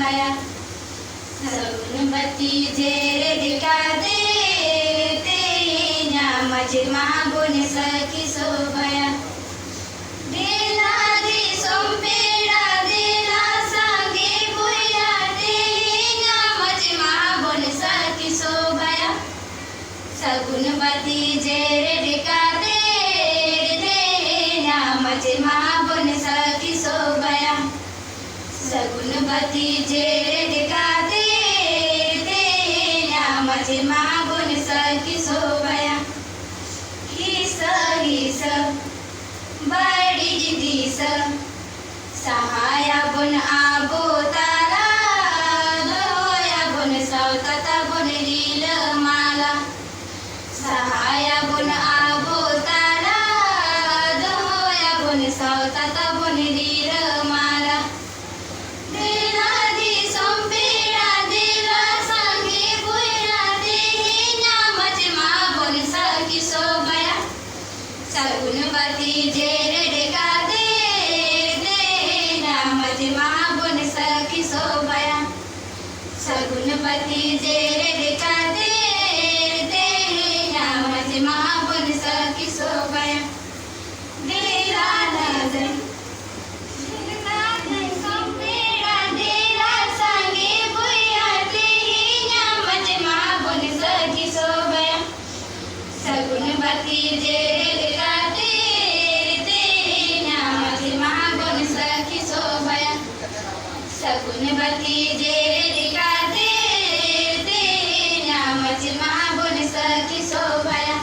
शोभाया सगुणवती जेरे दिका दे ते माझे मागून सखी शोभाया देला दे सोंपेडा देला सांगे भुया ते माझे मागून सखी शोभाया सगुणवती जेरे दिका दे माझे मागून सखी शोभाया सगुणवती जेरे दिका दे माझे मागून सखी शोभाया हिस हिस बडी दिस सहाया बुन आबो तारा दोया बुन सौतता बुन रील माला सहाया बुन आबो तारा दोया बुन सौतता बुन रील माला देला दे सोंपेडा देला सांगे भुया देना माझे मागून सखी शोभाया सगुणवती जेरे दिका दे देना माझे मागून सखी शोभाया सगुणवती जेरे दिका दे देना माझे मागून सखी शोभाया देला नजर सगुणवती जेरे दिका दे माझे मागून सखी शोभाया सगुणवती जेरे दिका दे माझे मागून सखी शोभाया.